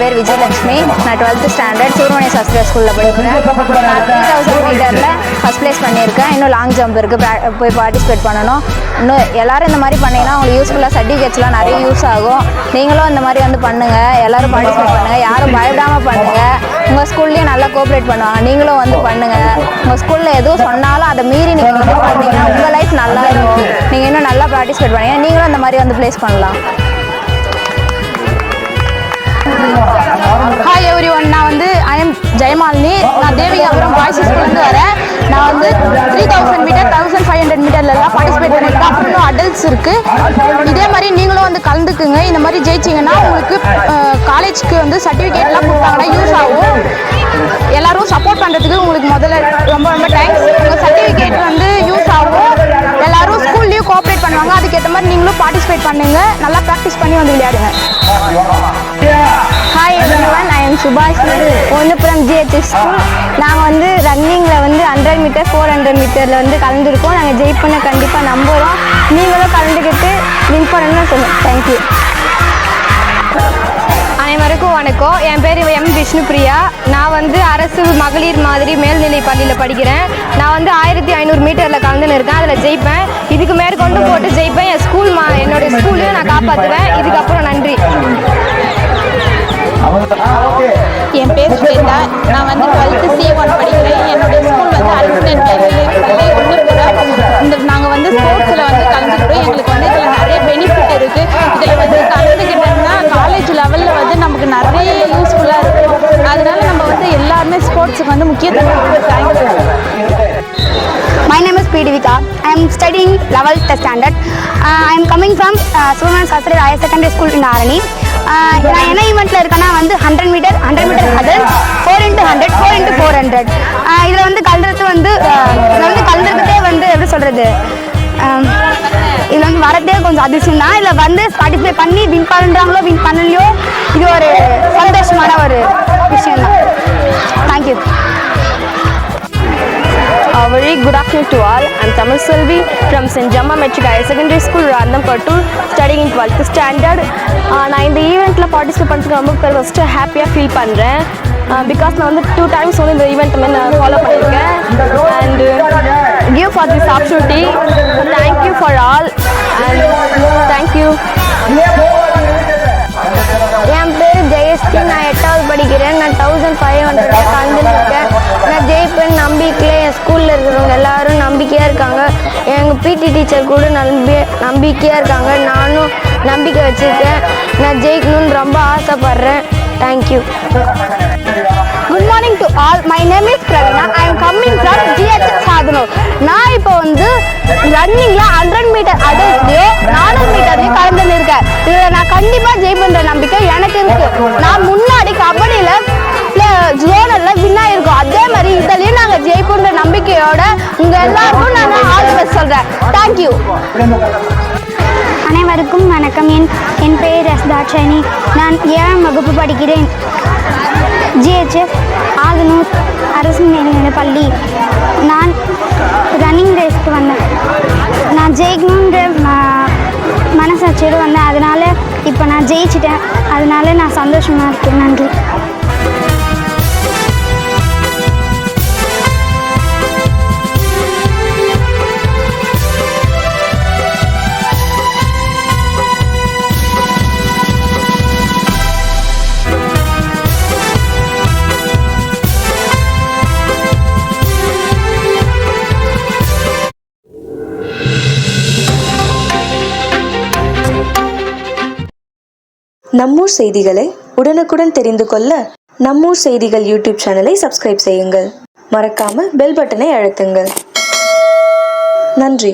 பேர் விஜயலட்சுமி. நான் 12th standard சூர்மணி Shastri ஸ்கூலில் படிக்கிறேன். நான் 3000 மீட்டரில் ஃபஸ்ட் ப்ளேஸ் பண்ணியிருக்கேன். இன்னும் லாங் ஜம்ப் இருக்குது, போய் பார்ட்டிசிபேட் பண்ணணும். இன்னும் எல்லோரும் இந்த மாதிரி பண்ணிங்கன்னா உங்களுக்கு யூஸ்ஃபுல்லாக சர்டிஃபிகேட்ஸ்லாம் நிறைய யூஸ் ஆகும். நீங்களும் இந்த மாதிரி வந்து பண்ணுங்கள், எல்லோரும் பார்ட்டிசிபேட் பண்ணுங்கள், யாரும் பயப்படாமல் பண்ணுங்கள். உங்கள் ஸ்கூல்லேயும் நல்லா கோஆப்ரேட் பண்ணுவாங்க, நீங்களும் வந்து பண்ணுங்கள். உங்கள் ஸ்கூலில் எதுவும் சொன்னாலும் அதை மீறி நீங்கள் வந்து பண்ணீங்கன்னா உங்கள் லைஃப் நல்லா இருக்கும். நீங்கள் இன்னும் நல்லா பார்ட்டிசிபேட் பண்ணீங்க, நீங்களும் இந்த மாதிரி வந்து ப்ளேஸ் பண்ணலாம். ஹாய் எவ்ரி ஒன், நான் வந்து ஐ எம் ஜெயமாலினி. நான் தேவிகாபுரம் பாய்ஸ் ஸ்கூல்லேருந்து வரேன். நான் வந்து 3000 மீட்டர் 1500 மீட்டர்லாம் பார்ட்டிசிபேட் பண்ணியிருக்கேன். அப்புறம் இன்னும் அடல்ட்ஸ் இருக்குது. இதே மாதிரி நீங்களும் வந்து கலந்துக்குங்க. இந்த மாதிரி ஜெயிச்சிங்கன்னா உங்களுக்கு காலேஜ்க்கு வந்து சர்டிஃபிகேட்லாம் கொடுத்தாங்கன்னா யூஸ் ஆகும். எல்லோரும் சப்போர்ட் பண்ணுறதுக்கு உங்களுக்கு முதல்ல ரொம்ப ரொம்ப தேங்க்ஸ். உங்கள் சர்டிஃபிகேட் வந்து யூஸ் ஆகும். எல்லோரும் ஸ்கூல்லேயும் கோஆப்ரேட் பண்ணுவாங்க. அதுக்கேற்ற மாதிரி நீங்களும் பார்ட்டிசிபேட் பண்ணுங்கள். நல்லா ப்ராக்டிஸ் பண்ணி வந்து விளையாடுங்க. Hi everyone, I am Subhashini, Ondrupuram GHS school. நாங்கள் வந்து ரன்னிங்கில் வந்து 100 மீட்டர் 400 மீட்டரில் வந்து கலந்துருக்கோம். நாங்கள் ஜெயிப்பண்ண கண்டிப்பாக நம்புகிறோம். நீங்களும் கலந்துக்கிட்டு வின் பண்ணணும்னு சொல்லுங்கள். தேங்க்யூ. அனைவருக்கும் வணக்கம். என் பேர் எம் விஷ்ணுபிரியா. நான் வந்து அரசு மகளிர் மாதிரி மேல்நிலை பள்ளியில் படிக்கிறேன். நான் வந்து 1500 மீட்டரில் கலந்துன்னு இருக்கேன். அதில் ஜெயிப்பேன். இதுக்கு மேற்கொண்டு போட்டு ஜெயிப்பேன். என்னுடைய ஸ்கூலையும் நான் காப்பாற்றுவேன். இதுக்கப்புறம் நன்றி. என் பேர் ஸ்வேதா. நான் வந்து 12th C1 படிக்கிறேன். என்னுடைய ஸ்கூல் வந்து அரசு மேல்நிலைப் பள்ளி ஒன்றுபுரம். நாங்கள் வந்து ஸ்போர்ட்ஸில் வந்து கலந்துக்கிட்டோம். எங்களுக்கு வந்து இதில் நிறைய பெனிஃபிட் இருக்குது. இதில் வந்து கலந்துக்கிட்டோம்னா காலேஜ் லெவலில் வந்து நமக்கு நிறைய யூஸ்ஃபுல்லாக இருக்கும். அதனால நம்ம வந்து எல்லாருமே ஸ்போர்ட்ஸுக்கு வந்து முக்கியத்துவம் கொடுத்தாங்க. My name is P. Divika. I am studying 11th standard. I am coming from Surmani Sastry Higher Secondary School in Arani. நான் என்ன ஈவெண்ட்டில் இருக்கேன்னா வந்து 100 மீட்டர் ஹடல் 4x100 4x400. இதில் வந்து கலந்துறது வந்து கலந்துருக்கதே வந்து எப்படி சொல்கிறது, இதில் வந்து வரதே கொஞ்சம் அதிசயம் தான். இதில் வந்து பார்ட்டிசிபேட் பண்ணி வின் பண்ணுறாங்களோ வின் பண்ணலையோ இது ஒரு சந்தோஷமான ஒரு விஷயம் தான். Thank you. Very good afternoon to all. I am Tamil Selvi from St. Jamma Metric Higher Secondary School, Radhampattur, studying in 12th standard. நான் இந்த ஈவெண்ட்டில் பார்ட்டிசிபேட் பண்ணுறதுக்கு ரொம்ப ஃபஸ்ட்டு ஹாப்பியாக ஃபீல் பண்ணுறேன். பிகாஸ் நான் வந்து 2 times வந்து இந்த ஈவெண்ட்டை நான் ஃபாலோ பண்ணியிருக்கேன். And give for this opportunity. Thank you for all and thank you. என் பேர் ஜெயஸ்ரீ. நான் 8வது படிக்கிறேன். நான் 1500 கலந்துருக்கேன். நான் ஜெயிப்பேன் நம்பிக்கையில் என் ஸ்கூலில் இருக்கிறவங்க எல்லோரும் நம்பிக்கையாக இருக்காங்க. எங்கள் பிடி டீச்சர் கூட நம்பிக்கையாக இருக்காங்க. நானும் நம்பிக்கை வச்சுருக்கேன். நான் ஜெயிக்கணும்னு ரொம்ப ஆசைப்பட்றேன். Thank you. Good morning to all. My name is Praveena. I am coming from GHS Sathanur. நான் இப்போ வந்து ரன்னிங்கில் 100 மீட்டர் அடல்ட்லேயோ 400 மீட்டர்லேயும் கலந்துன்னு இருக்கேன். இதில் நான் கண்டிப்பாக ஜெயிப்புன்ற நம்பிக்கை எனக்கு இருக்குது. நான் முன்னாடி கபடியில் ஜோனலில் வின் ஆகிருக்கோம். அதே மாதிரி இதுலேயும் நாங்கள் ஜெயிப்புன்ற நம்பிக்கையோட உங்கள் எல்லாருக்கும் நான் ஆல் தி பெஸ்ட் சொல்கிறேன். தேங்க்யூ. அனைவருக்கும் வணக்கம். என் பெயர் எஸ் தாட்சாயினி. நான் 7ஆம் வகுப்பு படிக்கிறேன். ஜிஹெச்எஸ் ஆதனூர் அரசு மேல்நிலைப் பள்ளி. நான் ரன்னிங் ரேஸ்க்கு வந்தேன். நான் ஜெயிக்கணுன்ற மனசாட்சியோடு வந்தேன். அதனால் இப்போ நான் ஜெயிச்சிட்டேன். அதனால நான் சந்தோஷமாக இருக்கேன். நன்றி. நம்மூர் செய்திகளை உடனுக்குடன் தெரிந்து கொள்ள நம்மூர் செய்திகள் யூடியூப் சேனலை சப்ஸ்கிரைப் செய்யுங்கள். மறக்காம பெல் பட்டனை அழுத்துங்கள். நன்றி.